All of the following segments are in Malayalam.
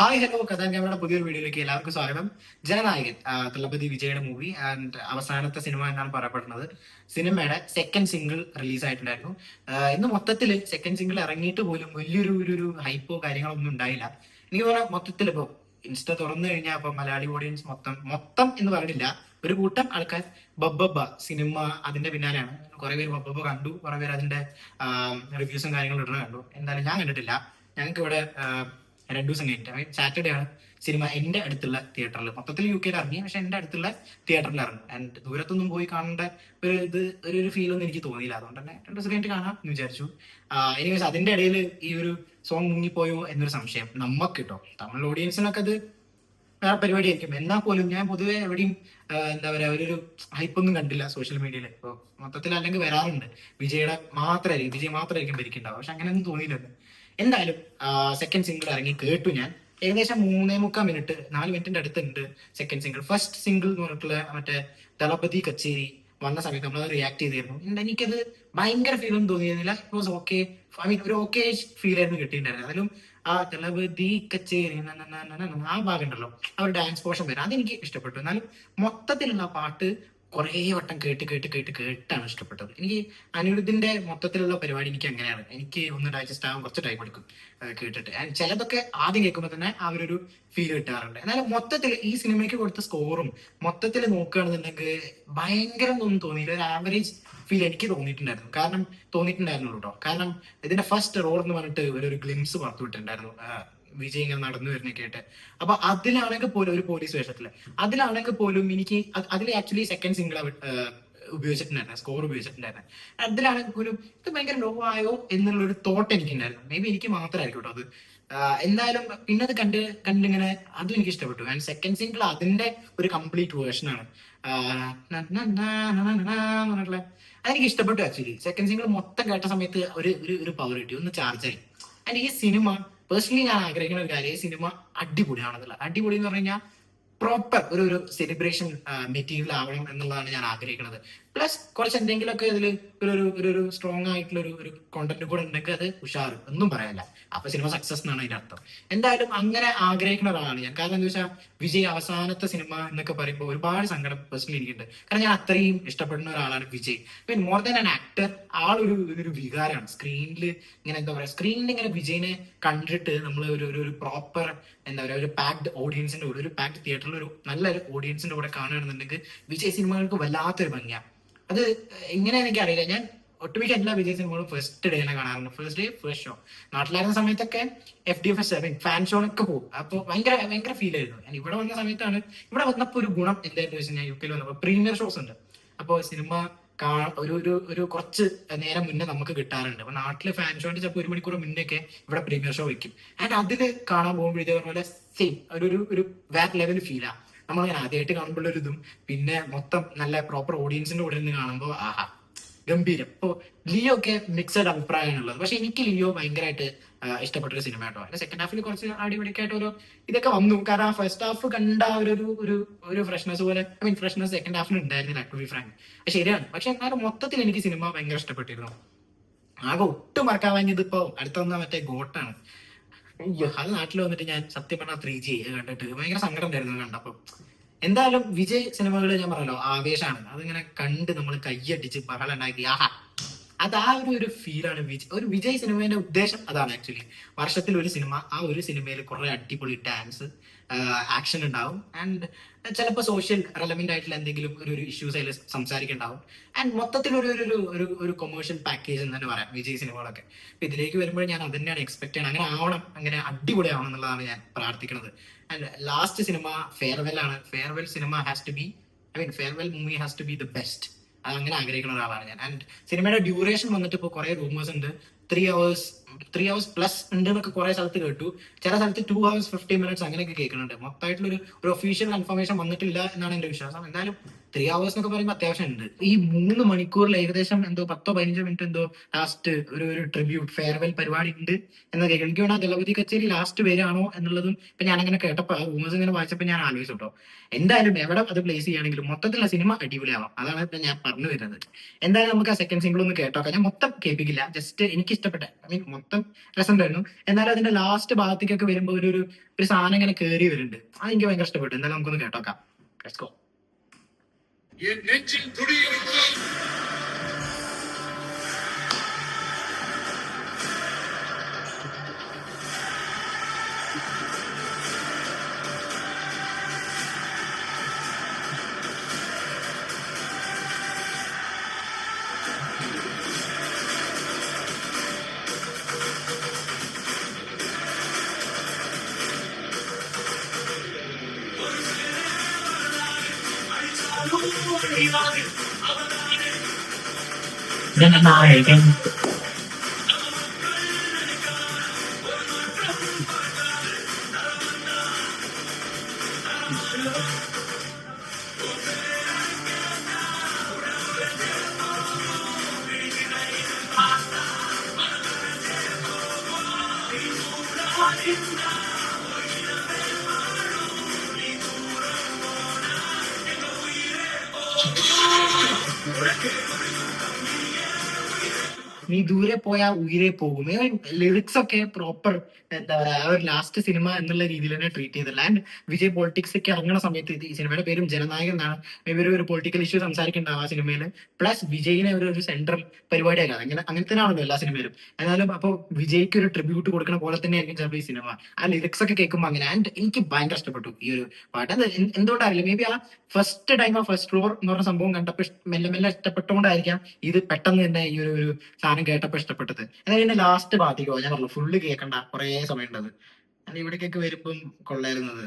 ഹായ് ഹലോ കഥാ ക്യാമറയുടെ പുതിയൊരു വീഡിയോയിലേക്ക് എല്ലാവർക്കും സ്വാഗതം. ജനനായകൻ തളപതി വിജയുടെ മൂവി ആൻഡ് അവസാനത്തെ സിനിമ എന്നാണ് പറയപ്പെടുന്നത്. സിനിമയുടെ സെക്കൻഡ് സിംഗിൾ റിലീസ് ആയിട്ടുണ്ടായിരുന്നു. ഇന്ന് മൊത്തത്തിൽ സെക്കൻഡ് സിംഗിൾ ഇറങ്ങിയിട്ട് പോലും വലിയൊരു ഹൈപ്പോ കാര്യങ്ങളോ ഒന്നും ഉണ്ടായില്ല. എനിക്ക് തോന്നുന്നു മൊത്തത്തിൽ ഇപ്പോൾ ഇൻസ്റ്റ തുറന്നു കഴിഞ്ഞാൽ ഇപ്പൊ മലയാളി ഓഡിയൻസ് മൊത്തം എന്ന് പറഞ്ഞില്ല, ഒരു കൂട്ടം ആൾക്കാർ ബബ്ബബ്ബ സിനിമ അതിന്റെ പിന്നാലെയാണ്. കുറെ പേര് ബബ്ബബ്ബ കണ്ടു, കുറെ പേര് അതിന്റെ റിവ്യൂസും കാര്യങ്ങളും ഇടുന്ന കണ്ടു. എന്തായാലും ഞാൻ കണ്ടിട്ടില്ല. ഞങ്ങൾക്ക് ഇവിടെ 2 ദിവസം കഴിഞ്ഞിട്ട് സാറ്റർഡേ ആണ് സിനിമ എന്റെ അടുത്തുള്ള തിയേറ്ററിൽ, മൊത്തത്തിൽ യു കെയിൽ ഇറങ്ങി, പക്ഷെ എന്റെ അടുത്തുള്ള തിയേറ്ററിൽ ഇറങ്ങി. ആൻഡ് ദൂരത്തൊന്നും പോയി കാണേണ്ട ഒരു ഫീൽ ഒന്നും എനിക്ക് തോന്നിയില്ല. അതുകൊണ്ട് തന്നെ 2 ദിവസം കഴിഞ്ഞിട്ട് കാണാം എന്ന് വിചാരിച്ചു. എനിവേസ് അതിന്റെ ഇടയിൽ ഈ ഒരു സോങ് മുങ്ങിപ്പോയോ എന്നൊരു സംശയം നമുക്ക് കിട്ടോ. തമിഴ് ഓഡിയൻസിനൊക്കെ അത് വേറെ പരിപാടിയായിരിക്കും. എന്നാൽ പോലും ഞാൻ പൊതുവെ എവിടെയും എന്താ പറയാ ഒരു ഹൈപ്പൊന്നും കണ്ടില്ല സോഷ്യൽ മീഡിയയിൽ. ഇപ്പോൾ മൊത്തത്തിൽ അല്ലെങ്കിൽ വരാറുണ്ട് വിജയ് മാത്രമായിരിക്കും ഭരിക്കേണ്ടാവുക, പക്ഷെ അങ്ങനെയൊന്നും തോന്നിയില്ലല്ലോ. എന്തായാലും സെക്കൻഡ് സിംഗിൾ ഇറങ്ങി കേട്ടു ഞാൻ. ഏകദേശം 3.75 മിനിറ്റ് 4 മിനിറ്റിന്റെ അടുത്തുണ്ട് സെക്കൻഡ് സിംഗിൾ. ഫസ്റ്റ് സിംഗിൾ എന്ന് പറഞ്ഞിട്ടുള്ള മറ്റേ ദളപതി കച്ചേരി വന്ന സമയത്ത് നമ്മൾ റിയാക്ട് ചെയ്തിരുന്നു. എനിക്കത് ഭയങ്കര ഫീൽ ഒന്നും തോന്നിയിരുന്നില്ല. It was okay. ഒരു ഓക്കെ ഫീൽ ആയിരുന്നു കിട്ടിയിട്ടുണ്ടായിരുന്നത്. അതിലും ആ ദളപതി കച്ചേരി ആ ഭാഗം ഉണ്ടല്ലോ, ആ ഒരു ഡാൻസ് പോർഷൻ വരും, അതെനിക്ക് ഇഷ്ടപ്പെട്ടു. എന്നാലും മൊത്തത്തിലുള്ള പാട്ട് കുറേ വട്ടം കേട്ടാണ് ഇഷ്ടപ്പെട്ടത്. എനിക്ക് അനിരുദ്ധിന്റെ മൊത്തത്തിലുള്ള പരിപാടി എനിക്ക് അങ്ങനെയാണ്. എനിക്ക് ഒന്ന് ഡൈജസ്റ്റ് ആവാൻ കുറച്ച് ടൈം എടുക്കും കേട്ടിട്ട്. ചിലതൊക്കെ ആദ്യം കേൾക്കുമ്പോൾ തന്നെ ആ ഒരു ഫീൽ കിട്ടാറുണ്ട്. എന്നാലും മൊത്തത്തിൽ ഈ സിനിമയ്ക്ക് കൊടുത്ത സ്കോറും മൊത്തത്തിൽ നോക്കുകയാണെന്നുണ്ടെങ്കിൽ ഭയങ്കര ഒന്നും തോന്നിയില്ല. ഒരു ആവറേജ് ഫീൽ എനിക്ക് തോന്നിയിട്ടുണ്ടായിരുന്നുള്ളൂ കേട്ടോ. കാരണം ഇതിന്റെ ഫസ്റ്റ് റോൾ എന്ന് പറഞ്ഞിട്ട് ഒരു ഗ്ലിംസ് പുറത്തു വിട്ടിട്ടുണ്ടായിരുന്നു, വിജയ് ഇങ്ങനെ നടന്നു വരുന്നൊക്കെ ആയിട്ട്. അപ്പൊ അതിലാണെങ്കിൽ പോലും ഒരു പോലീസ് വേഷത്തില്, അതിലാണെങ്കിൽ പോലും എനിക്ക് അതിൽ ആക്ച്വലി സെക്കൻഡ് സിംഗിൾ ഉപയോഗിച്ചിട്ടുണ്ടായിരുന്നു, സ്കോർ ഉപയോഗിച്ചിട്ടുണ്ടായിരുന്നു. അതിലാണെങ്കിൽ പോലും ഇത് ഭയങ്കര ലോ ആയോ എന്നുള്ള ഒരു തോട്ട് എനിക്കുണ്ടായിരുന്നു. മേ ബി എനിക്ക് മാത്രമായിരിക്കും കേട്ടോ അത്. എന്തായാലും പിന്നെ അത് കണ്ടിങ്ങനെ അതും എനിക്ക് ഇഷ്ടപ്പെട്ടു. ആൻഡ് സെക്കൻഡ് സിംഗിൾ അതിന്റെ ഒരു കംപ്ലീറ്റ് വേർഷനാണ്. അതെനിക്ക് ഇഷ്ടപ്പെട്ടു ആക്ച്വലി. സെക്കൻഡ് സിംഗിൾ മൊത്തം കേട്ട സമയത്ത് ഒരു പവർ കിട്ടി, ഒന്ന് ചാർജായി. ആൻഡ് ഈ സിനിമ പേഴ്സണലി ഞാൻ ആഗ്രഹിക്കുന്ന ഒരു കാര്യം, ഈ സിനിമ അടിപൊളിയാണെന്നുള്ള. അടിപൊളി എന്ന് പറഞ്ഞു കഴിഞ്ഞാൽ പ്രോപ്പർ ഒരു സെലിബ്രേഷൻ മെറ്റീരിയൽ ആവണം എന്നുള്ളതാണ് ഞാൻ ആഗ്രഹിക്കുന്നത്. പ്ലസ് കുറച്ച് എന്തെങ്കിലുമൊക്കെ ഇതിൽ ഒരു സ്ട്രോങ് ആയിട്ടുള്ള ഒരു കോണ്ടന്റ് കൂടെ ഉണ്ടെങ്കിൽ അത് ഉഷാറ്, ഒന്നും പറയാനില്ല. അപ്പൊ സിനിമ സക്സസ് എന്നാണ് അതിന്റെ അർത്ഥം. എന്തായാലും അങ്ങനെ ആഗ്രഹിക്കുന്ന ഒരാളാണ് ഞാൻ. കാരണം എന്താ വെച്ചാൽ വിജയ് അവസാനത്തെ സിനിമ എന്നൊക്കെ പറയുമ്പോൾ ഒരുപാട് സങ്കടം പേഴ്സണലി എനിക്കുണ്ട്. കാരണം ഞാൻ അത്രയും ഇഷ്ടപ്പെടുന്ന ഒരാളാണ് വിജയ്. മീൻ മോർ ദാൻ ആൻ ആക്ടർ, ആളൊരു വികാരമാണ്. സ്ക്രീനിൽ ഇങ്ങനെ എന്താ പറയാ, സ്ക്രീനിൽ ഇങ്ങനെ വിജയിനെ കണ്ടിട്ട് നമ്മൾ ഒരു പ്രോപ്പർ എന്താ പറയുക, ഒരു പാക്ഡ് ഓഡിയൻസിന്റെ കൂടെ, ഒരു പാക്ഡ് തിയേറ്ററിൽ ഒരു നല്ലൊരു ഓഡിയൻസിന്റെ കൂടെ കാണുകയാണെന്നുണ്ടെങ്കിൽ വിജയ് സിനിമകൾക്ക് വല്ലാത്തൊരു ഭംഗിയാണ്. അത് എങ്ങനെയാണെന്ന് എനിക്കറിയില്ല. ഞാൻ ഒട്ടുമിക്ക എല്ലാ വിജയ് സിനിമകളും ഫസ്റ്റ് ഡേ തന്നെ കാണാറുണ്ട്. First day first show. നാട്ടിലായിരുന്ന സമയത്തൊക്കെ FDFS ഫാൻ ഷോണൊക്കെ പോകും. അപ്പോൾ ഭയങ്കര ഫീൽ ആയിരുന്നു. ഞാൻ ഇവിടെ വന്ന സമയത്താണ്, ഇവിടെ വന്നപ്പോൾ ഒരു ഗുണം എന്തായിരുന്നു വെച്ചാൽ, ഞാൻ UK വന്നപ്പോൾ പ്രീമിയർ ഷോസ് ഉണ്ട്. അപ്പോൾ സിനിമ ഒരു കുറച്ച് നേരം മുന്നേ നമുക്ക് കിട്ടാറുണ്ട്. അപ്പൊ നാട്ടിലെ ഫാൻ ഷോന്റെ ചിലപ്പോൾ 1 മണിക്കൂർ മുന്നേ ഒക്കെ ഇവിടെ പ്രീമിയർ ഷോ വെക്കും. ആൻഡ് അതിൽ കാണാൻ പോകുമ്പോൾ ഇതേപോലെ സെയിം ഒരു വേറെ ലെവൽ ഫീലാണ്. നമ്മളിങ്ങനെ ആദ്യമായിട്ട് കാണുമ്പോൾ ഒരു ഇതും, പിന്നെ മൊത്തം നല്ല പ്രോപ്പർ ഓഡിയൻസിന്റെ കൂടെ നിന്ന് കാണുമ്പോൾ ആഹാ ഗംഭീരം. ഇപ്പോ ലിയോ ഒക്കെ മിക്സഡ് അഭിപ്രായമാണുള്ളത്. പക്ഷെ എനിക്ക് ലിയോ ഭയങ്കരമായിട്ട് ഇഷ്ടപ്പെട്ടൊരു സിനിമ കേട്ടോ. അതിന്റെ സെക്കൻഡ് ഹാഫിൽ കുറച്ച് അടിപൊളിക്കായിട്ട് ഇതൊക്കെ വന്നു. കാരണം ആ ഫസ്റ്റ് ഹാഫ് കണ്ട ഒരു ഫ്രഷ്നെസ് പോലെ, ഫ്രഷ്നെസ് സെക്കൻഡ് ഹാഫിൽ ഉണ്ടായിരുന്നില്ല, ടു ബി ഫ്രാങ്ക്. ശരിയാണ്. പക്ഷെ എന്നാലും മൊത്തത്തിൽ എനിക്ക് സിനിമ ഭയങ്കര ഇഷ്ടപ്പെട്ടിരുന്നു. ആകെ ഒട്ടും മറക്കാൻ കഴിഞ്ഞത് ഇപ്പൊ അടുത്ത വന്ന മറ്റേ ഗോട്ടാണ്. അയ്യോ, അത് നാട്ടിൽ വന്നിട്ട് ഞാൻ സത്യം പറഞ്ഞ 3G കണ്ടിട്ട് ഭയങ്കര സങ്കടം ഉണ്ടായിരുന്നു കണ്ടപ്പോ. എന്തായാലും വിജയ് സിനിമകൾ ഞാൻ പറഞ്ഞല്ലോ ആവേശമാണ്. അതിങ്ങനെ കണ്ട് നമ്മൾ കയ്യടിച്ച് ബഹളം ഉണ്ടാക്കി ആഹാ, അത് ആ ഒരു ഫീലാണ്. ഒരു വിജയ് സിനിമയുടെ ഉദ്ദേശം അതാണ് ആക്ച്വലി. വർഷത്തിൽ ഒരു സിനിമ, ആ ഒരു സിനിമയിൽ കുറെ അടിപൊളി ഡാൻസ്, ആക്ഷൻ ഉണ്ടാവും. ആൻഡ് ചിലപ്പോൾ സോഷ്യൽ റെലവെന്റ് ആയിട്ടുള്ള എന്തെങ്കിലും ഒരു ഇഷ്യൂസ് അതിൽ സംസാരിക്കുന്നുണ്ടാവും. ആൻഡ് മൊത്തത്തിൽ ഒരു കൊമേഴ്ഷ്യൽ പാക്കേജ് എന്ന് തന്നെ പറയാം വിജയ് സിനിമകളൊക്കെ. അപ്പൊ ഇതിലേക്ക് വരുമ്പോൾ ഞാൻ അത് തന്നെയാണ് എക്സ്പെക്ട് ചെയ്യണം. അങ്ങനെ ആവണം, അങ്ങനെ അടിപൊളി ആവണം എന്നുള്ളതാണ് ഞാൻ പ്രാർത്ഥിക്കുന്നത്. ആൻഡ് ലാസ്റ്റ് സിനിമ ഫെയർവെൽ ആണ്. Farewell cinema has to be, Farewell movie has to be the best. അത് അങ്ങനെ ആഗ്രഹിക്കുന്ന ഒരാളാണ് ഞാൻ. ആൻഡ് സിനിമയുടെ ഡ്യൂറേഷൻ വന്നിട്ട് ഇപ്പോൾ കുറെ റൂമേഴ്സ് ഉണ്ട്, 3 hours പ്ലസ് ഉണ്ട് എന്നൊക്കെ കുറെ സ്ഥലത്ത് കേട്ടു. ചില സ്ഥലത്ത് 2 hours 50 minutes അങ്ങനെയൊക്കെ കേൾക്കുന്നുണ്ട്. മൊത്തമായിട്ടുള്ള ഒരു ഒഫീഷ്യൽ കൺഫർമേഷൻ വന്നിട്ടില്ല എന്നാണ് എന്റെ വിശ്വാസം. എന്തായാലും 3 hours എന്നൊക്കെ പറയുമ്പോൾ അത്യാവശ്യം ഉണ്ട്. ഈ 3 മണിക്കൂറിൽ ഏകദേശം എന്തോ 10-15 മിനിറ്റ് എന്തോ ലാസ്റ്റ് ഒരു ട്രിബ്യൂട്ട് ഫെയർവെൽ പരിപാടി ഉണ്ട് എന്ന് കേൾക്കും. എനിക്ക് വേണം ദളപതി കച്ചേരി ലാസ്റ്റ് വരികയാണോ എന്നുള്ളതും ഇപ്പൊ ഞാൻ അങ്ങനെ കേട്ടപ്പോൾ, റൂമേഴ്സ് ഇങ്ങനെ വായിച്ചപ്പോൾ ഞാൻ ആലോചിച്ചു കേട്ടോ. എന്തായാലും എവിടെ അത് പ്ലേസ് ചെയ്യുകയാണെങ്കിലും മൊത്തത്തിലുള്ള സിനിമ അടിപൊളിയാവാം. അതാണ് ഞാൻ പറഞ്ഞു വരുന്നത്. എന്തായാലും നമുക്ക് ആ സെക്കൻഡ് സിംഗിൾ ഒന്ന് കേട്ടോക്കാം. ഞാൻ മൊത്തം കേൾപ്പിക്കില്ല, ജസ്റ്റ് എനിക്ക് ഇഷ്ടപ്പെട്ട മൊത്തം രസമുണ്ടായിരുന്നു. എന്നാലും അതിന്റെ ലാസ്റ്റ് ഭാഗത്തേക്കൊക്കെ വരുമ്പോൾ ഒരു സാധനം ഇങ്ങനെ കയറി വരുന്നുണ്ട്. അത് എനിക്ക് ഭയങ്കര ഇഷ്ടപ്പെട്ടു. എന്തായാലും നമുക്കൊന്ന് കേട്ടോക്കാം. Let's go. என் நெஞ்சில் குடியிருக்கும் ജനനായകൻ. നീ ദൂരെ പോയാ ഉയരെ പോകും. ലിറിക്സ് ഒക്കെ പ്രോപ്പർ എന്താ പറയാ, ആ ഒരു ലാസ്റ്റ് സിനിമ എന്നുള്ള രീതിയിൽ തന്നെ ട്രീറ്റ് ചെയ്തില്ല. ആൻഡ് വിജയ് പൊളിറ്റിക്സ് ഒക്കെ ഇറങ്ങുന്ന സമയത്ത് ഈ സിനിമയുടെ പേരും ജനനായകൻ എന്നാണ്. ഇവർ ഒരു പൊളിറ്റിക്കൽ ഇഷ്യൂ സംസാരിക്കുന്നുണ്ടാവും ആ സിനിമയിൽ. പ്ലസ് വിജയിനെ ഒരു സെൻട്രൽ പരിപാടിയാക്കാം. അങ്ങനെ തന്നെയാണല്ലോ എല്ലാ സിനിമയിലും. എന്നാലും അപ്പോൾ വിജയ്ക്ക് ഒരു ട്രിബ്യൂട്ട് കൊടുക്കുന്ന പോലെ തന്നെ ആയിരിക്കും ചിലപ്പോൾ ഈ സിനിമ. ആ ലിറിക്സ് ഒക്കെ കേൾക്കുമ്പോൾ അങ്ങനെ. ആൻഡ് എനിക്ക് ഭയങ്കര ഇഷ്ടപ്പെട്ടു ഈ ഒരു പാട്ട്. അത് എന്തുകൊണ്ടറിയില്ല, മേ ബി ആ ഫസ്റ്റ് ടൈം ആ ഫസ്റ്റ് ഫ്ലോർ എന്ന് പറഞ്ഞ സംഭവം കണ്ടപ്പോൾ മെല്ലെ മെല്ലെ ഇഷ്ടപ്പെട്ടുകൊണ്ടായിരിക്കാം ഇത് പെട്ടെന്ന് തന്നെ ഈ ഒരു സാധനം കേട്ടപ്പോ ഇഷ്ടപ്പെട്ടത്. അതായത് ഇതിന്റെ ലാസ്റ്റ് ഭാഗത്തേക്കോ ഞാൻ പറഞ്ഞു ഫുള്ള് കേൾക്കണ്ട, കുറേ സമയം ഉണ്ടത്. അത് ഇവിടേക്കൊക്കെ വരുമ്പം കൊള്ളായിരുന്നത്.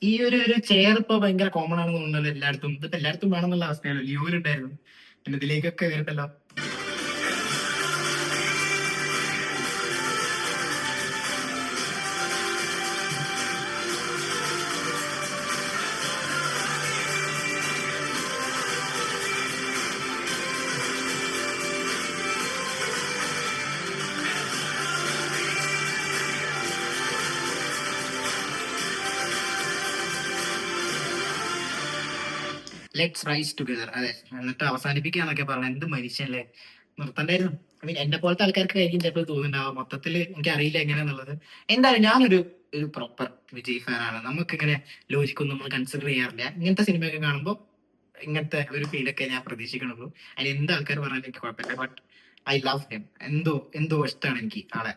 ഈ ഒരു ചെയർ ഇപ്പൊ ഭയങ്കര കോമൺ ആണെന്ന് തോന്നുന്നല്ലോ എല്ലായിടത്തും. ഇതിപ്പോ എല്ലായിടത്തും വേണമെന്നുള്ള അവസ്ഥയാണ്. ലിയോയിലുണ്ടായിരുന്നു, പിന്നെ ഇതിലേക്കൊക്കെ വരട്ടല്ലോ. Let's rise together. അതെ, എന്നിട്ട് അവസാനിപ്പിക്കാന്നൊക്കെ പറഞ്ഞ എന്ത് മനുഷ്യല്ലേ. നിർത്തണ്ടായിരുന്നു. ഐ മീൻ എന്നെ പോലത്തെ ആൾക്കാർക്ക് കഴിക്കും ചിലപ്പോൾ തോന്നുന്നുണ്ടാവും. മൊത്തത്തിൽ എനിക്ക് അറിയില്ല എങ്ങനെയാന്നുള്ളത്. എന്തായാലും ഞാനൊരു പ്രോപ്പർ വിജയ് ഫാനാണ്. നമുക്ക് ഇങ്ങനെ ലോജിക്കൊന്നും നമ്മൾ കൺസിഡർ ചെയ്യാറില്ല. ഇങ്ങനത്തെ സിനിമയൊക്കെ കാണുമ്പോൾ ഇങ്ങനത്തെ ഒരു ഫീലൊക്കെ ഞാൻ പ്രതീക്ഷിക്കണുള്ളൂ. അതിന് എന്ത് ആൾക്കാർ പറഞ്ഞാലും എനിക്ക് കുഴപ്പമില്ല. But I love him. എന്തോ ഇഷ്ടമാണ് എനിക്ക് ആളെ.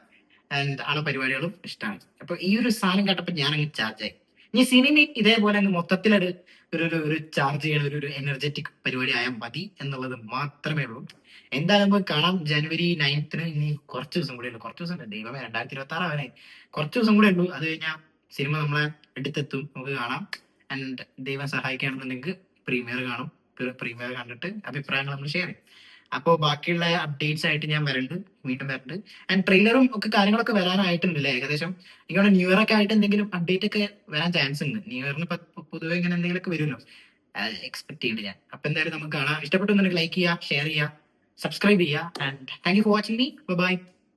ആൻഡ് ആളെ പരിപാടികളും ഇഷ്ടമാണ്. അപ്പൊ ഈ ഒരു സാധനം കേട്ടപ്പോൾ ഞാൻ അങ്ങ് ചാർജായി. ഇനി സിനിമ ഇതേപോലെ അങ്ങ് മൊത്തത്തിലൊരു ഒരു ചാർജ് ചെയ്യണ ഒരു എനർജറ്റിക് പരിപാടി ആയാൽ മതി എന്നുള്ളത് മാത്രമേ ഉള്ളൂ. എന്തായാലും നമുക്ക് കാണാം. ജനുവരി 9th ഇനി കുറച്ച് ദിവസം കൂടെ ഉള്ളൂ. കുറച്ച് ദിവസം ദൈവമേ, 2026 ആവാനായി കുറച്ച് ദിവസം കൂടെ ഉള്ളൂ. അത് കഴിഞ്ഞാൽ സിനിമ നമ്മളെ അടുത്തെത്തും, നമുക്ക് കാണാം. ആൻഡ് ദൈവം സഹായിക്കുകയാണെന്നുണ്ടെങ്കിൽ പ്രീമിയർ കാണും. പ്രീമിയർ കണ്ടിട്ട് അഭിപ്രായങ്ങൾ നമ്മൾ ഷെയർ ചെയ്യും. അപ്പോൾ ബാക്കിയുള്ള അപ്ഡേറ്റ്സ് ആയിട്ട് ഞാൻ വീണ്ടും വരുന്നുണ്ട്. ആൻഡ് ട്രെയിലറും ഒക്കെ കാര്യങ്ങളൊക്കെ വരാനായിട്ടുണ്ടല്ലേ ഏകദേശം. എനിക്കവിടെ ന്യൂ ഇയർ ഒക്കെ ആയിട്ട് എന്തെങ്കിലും അപ്ഡേറ്റ് ഒക്കെ വരാൻ ചാൻസ് ഉണ്ട്. ന്യൂ ഇയറിന് പൊതുവെ ഇങ്ങനെ എന്തെങ്കിലുമൊക്കെ വരുമല്ലോ, എക്സ്പെക്ട് ചെയ്യുന്നുണ്ട് ഞാൻ. അപ്പൊ എന്തായാലും നമുക്ക് കാണാം. ഇഷ്ടപ്പെട്ടുണ്ടെങ്കിൽ ലൈക്ക് ചെയ്യുക, ഷെയർ ചെയ്യുക, സബ്സ്ക്രൈബ് ചെയ്യുക. And thank you for watching me. By.